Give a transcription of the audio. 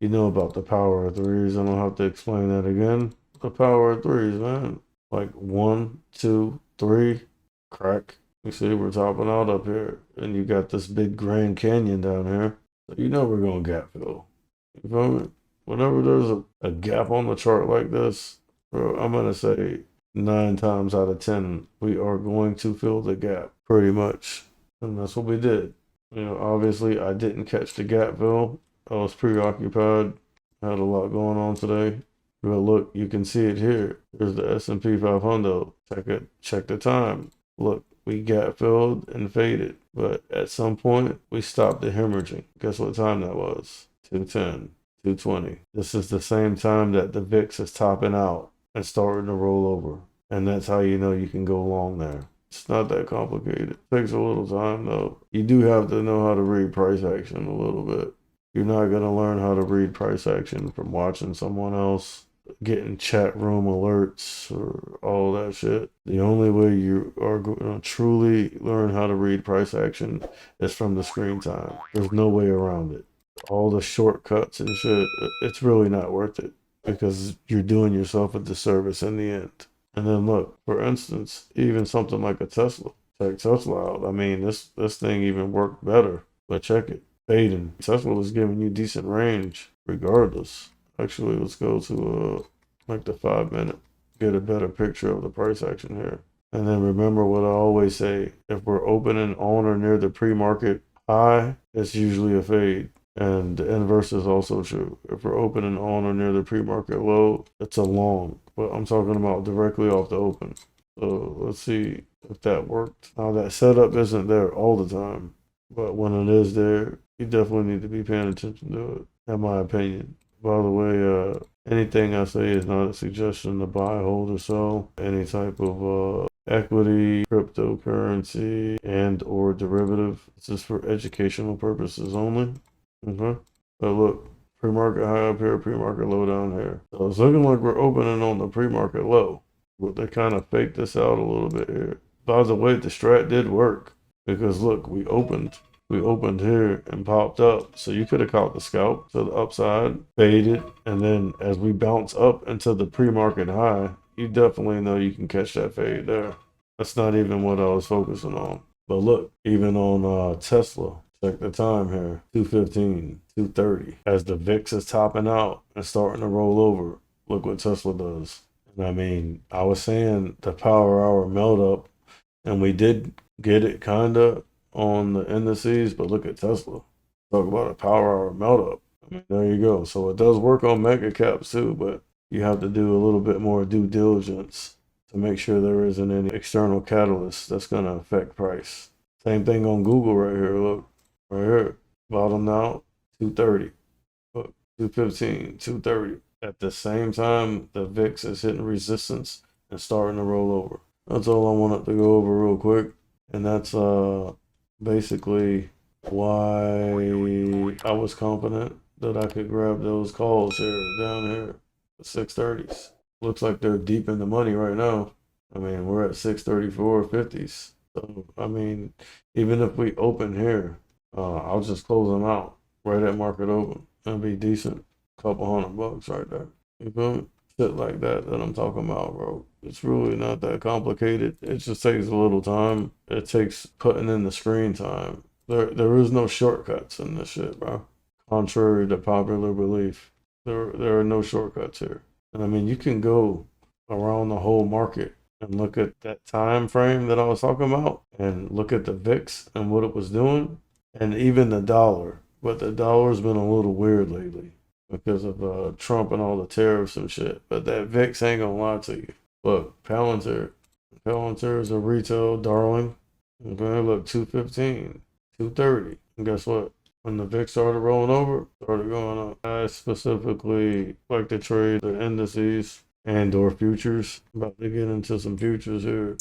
You know about the power of threes. I don't have to explain that again. The power of threes, man. Like 1, 2, 3, crack. You see, we're topping out up here, and you got this big Grand Canyon down here. So you know we're gonna gap fill. You feel me? Whenever there's a gap on the chart like this, bro, I'm gonna say 9 times out of 10 we are going to fill the gap pretty much, and that's what we did. Obviously I didn't catch the gap fill. I was preoccupied. I had a lot going on today. But look, you can see it here. There's the S&P 500. Check it. Check the time. Look, we gap filled and faded. But at some point, we stopped the hemorrhaging. Guess what time that was? 210, 220. This is the same time that the VIX is topping out and starting to roll over. And that's how you know you can go long there. It's not that complicated. It takes a little time though. You do have to know how to read price action a little bit. You're not going to learn how to read price action from watching someone else, getting chat room alerts or all that shit. The only way you are going to truly learn how to read price action is from the screen time. There's no way around it. All the shortcuts and shit, it's really not worth it because you're doing yourself a disservice in the end. And then look, for instance, even something like a Tesla. Check Tesla out. I mean, this thing even worked better. But check it. Fading. Tesla was giving you decent range regardless. Actually, let's go to like the 5 minute. Get a better picture of the price action here. And then remember what I always say. If we're opening on or near the pre-market high, it's usually a fade. And the inverse is also true. If we're opening on or near the pre-market low, it's a long. But I'm talking about directly off the open. So let's see if that worked. Now that setup isn't there all the time. But when it is there, you definitely need to be paying attention to it, in my opinion. By the way, anything I say is not a suggestion to buy, hold, or sell any type of equity, cryptocurrency, and or derivative. It's just for educational purposes only. Okay. So look, pre-market high up here, pre-market low down here. So it's looking like we're opening on the pre-market low, but they kind of faked this out a little bit here. By the way, the strat did work because look, we opened here and popped up. So you could have caught the scalp to the upside, faded, and then as we bounce up into the pre-market high, you definitely know you can catch that fade there. That's not even what I was focusing on. But look, even on Tesla, check the time here, 2:15, 2:30. As the VIX is topping out and starting to roll over, look what Tesla does. And I mean, I was saying the power hour melt up, and we did get it kinda on the indices, but look at Tesla. Talk about a power hour melt up. I mean, there you go. So it does work on mega caps too, but you have to do a little bit more due diligence to make sure there isn't any external catalyst that's going to affect price. Same thing on Google right here. Look, right here. Bottom out, 230. Look, 215, 230. At the same time, the VIX is hitting resistance and starting to roll over. That's all I wanted to go over real quick. And that's basically why I was confident that I could grab those calls here, down here, the 630s. Looks like they're deep in the money right now. I mean, we're at 634.50s. So, I mean, even if we open here, I'll just close them out right at market open. That'd be decent. Couple $100 right there. You feel me? Shit like that I'm talking about, bro. It's really not that complicated. It just takes a little time. It takes putting in the screen time. There is no shortcuts in this shit, bro. Contrary to popular belief, there are no shortcuts here. And I mean, you can go around the whole market and look at that time frame that I was talking about, and look at the VIX and what it was doing, and even the dollar. But the dollar's been a little weird lately because of Trump and all the tariffs and shit. But that VIX ain't gonna lie to you. Look, Palantir is a retail darling. Okay, look, 215, 230. And guess what? When the VIX started rolling over, started going up. I specifically like to trade the indices and or futures. About to get into some futures here.